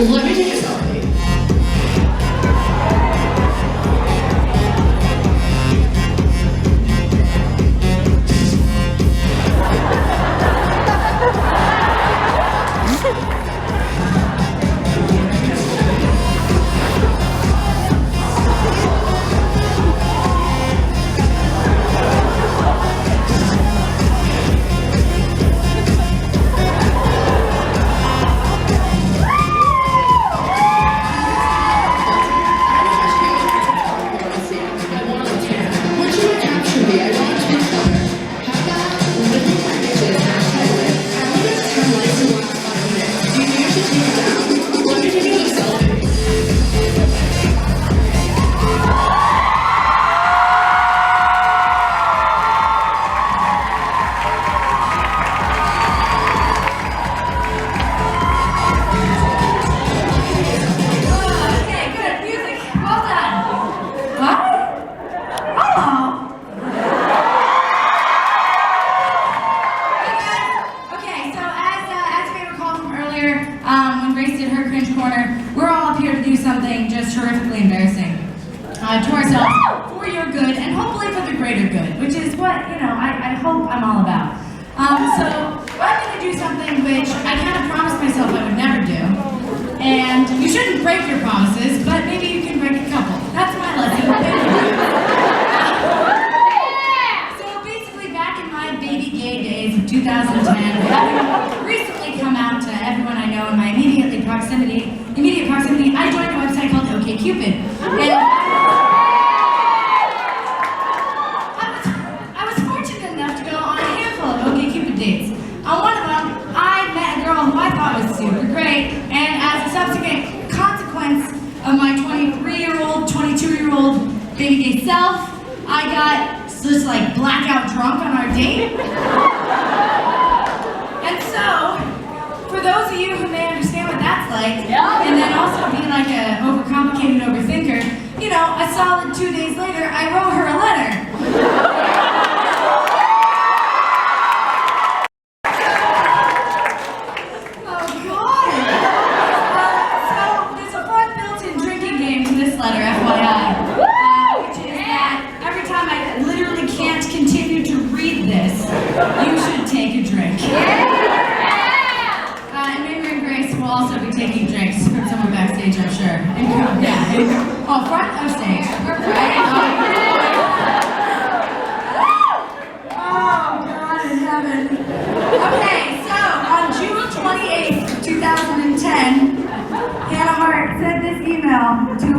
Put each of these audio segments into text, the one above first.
Let me take a selfie. Terrifically embarrassing to ourselves for your good and hopefully for the greater good, which is what, I hope I'm all about. So I'm going to do something which I kind of promised myself I would never do. And you shouldn't break your promises, but maybe you can break a couple. That's my lesson. So basically back in my baby gay days of 2010, having recently come out to everyone I know in my immediate proximity, I joined a website called OkCupid. And I was fortunate enough to go on a handful of OkCupid dates. On one of them, I met a girl who I thought was super great, and as a subsequent consequence of my 23-year-old, 22-year-old baby gay self, I got just like blackout drunk on our date. And so, for those of you who may understand what that's like, and then also be like a overcomplicated overthinker, a solid 2 days later, I wrote her a letter. Oh God! So there's a fun built-in drinking game to this letter, FYI, which is that every time I literally can't continue to read this, you should take a drink. We'll also be taking drinks from someone backstage, I'm sure. Front of stage. Right? Oh, God in heaven. Okay, so on June 28th, 2010, Hannah Hart sent this email to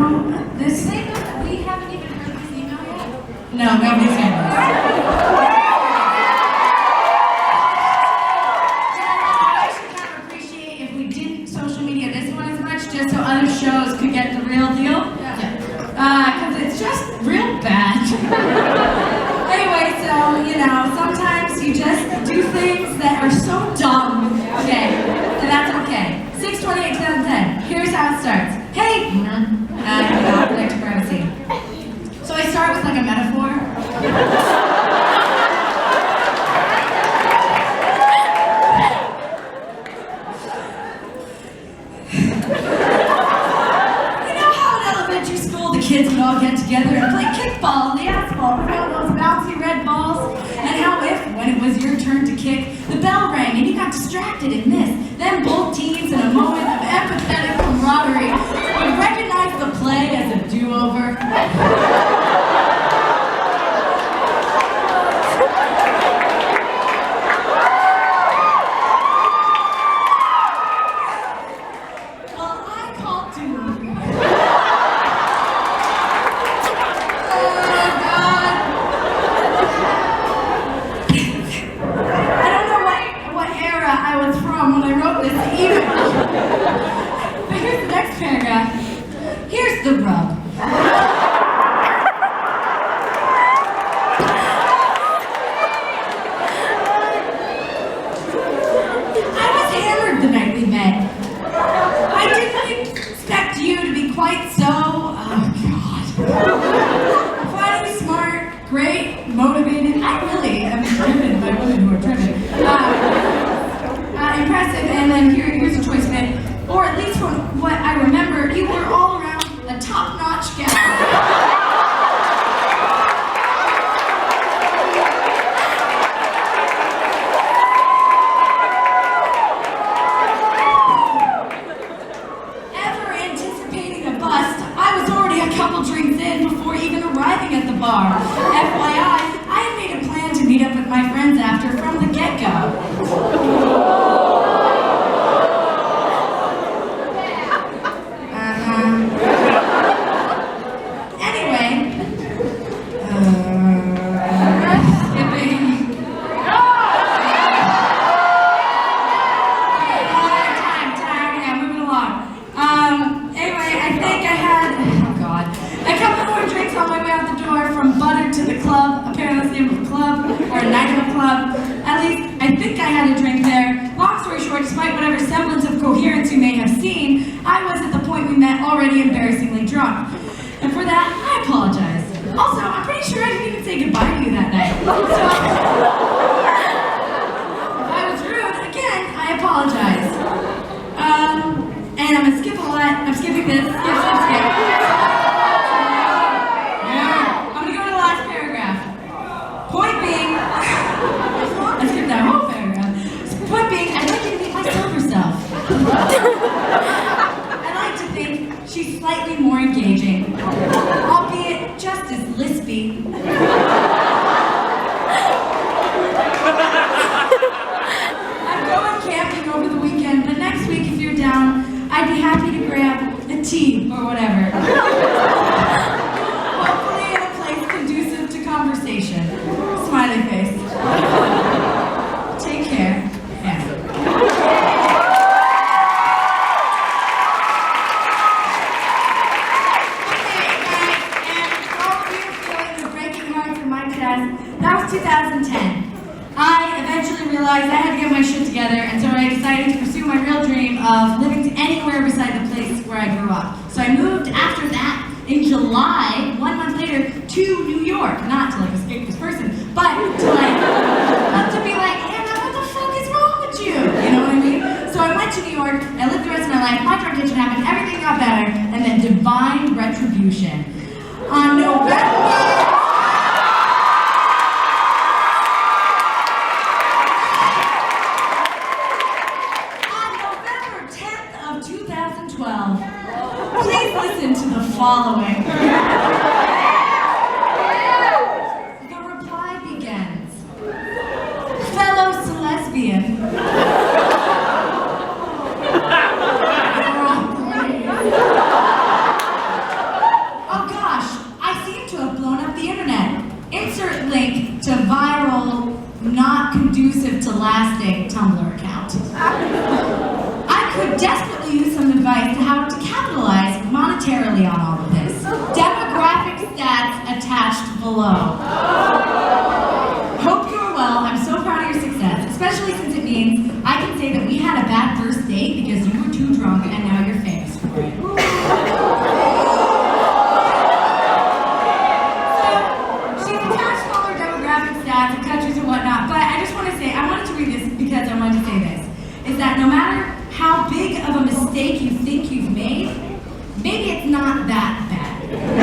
this thing. We haven't even heard this email yet? No, nobody's heard this. Just so other shows could get the real deal. Because it's just real bad. Anyway, so, sometimes you just do things that are so dumb. Okay, and that's okay. 6/28/2010. Here's how it starts. Hey! Connect to privacy. So I start with like a metaphor. Kids would all get together and play kickball on the asphalt with all those bouncy red balls. And how if, when it was your turn to kick, the bell rang and you got distracted and missed. Then both teams, in a moment of empathetic camaraderie, would recognize the play as a do-over. Well, I called do-over. When I wrote this email. But here's the next paragraph. Here's the rub. I was hammered the night we met. I didn't expect you to be quite so, funny, smart, great, motivated. I really am driven by women who are driven. Impressive, and then here's a choice of it, or at least from what may have seen, I was at the point we met already embarrassingly drunk. And for that, I apologize. Also, I'm pretty sure I didn't even say goodbye to you that night. So, if I was rude, again, I apologize. And I'm gonna skip a lot. I'm skipping this. Skip. I'm gonna go to the last paragraph. Point being, I skipped that whole paragraph. Point being, I'd like you to meet my sober self. I like to think she's slightly more engaging, albeit just as lispy. I'm going camping over the weekend, but next week, if you're down, I'd be happy to grab a tea or whatever. Hopefully in a place conducive to conversation. Smiley face. Take care. Yeah. Okay, guys, and for all of you feeling the breaking hearts in my chest, that was 2010. I eventually realized I had to get my shit together, and so I decided to pursue my real dream of living anywhere beside the place where I grew up. So I moved after that in July, 1 month later, to New York. Not to like escape this person, but to be like, Hannah, what the fuck is wrong with you? You know what I mean? So I went to New York, I lived the rest of my life, my drug addiction happened, everything got better, and then divine retribution. On November 2012. Please listen to the following. The reply begins. Fellow lesbian. Oh gosh, I seem to have blown up the internet. Insert link to viral, not conducive to lasting Tumblr account. I could desperately use some advice to how to capitalize monetarily on all of this. Demographic stats attached below. Hope you are well. I'm so proud of your success, especially since it means I can say that we had a bad first date because you were too drunk and now you're famous for it. So, she's attached all her demographic stats and countries and whatnot, but I just want to say, I wanted to read this because I wanted to say this, is that no matter how big of a mistake you think you've made, maybe it's not that bad.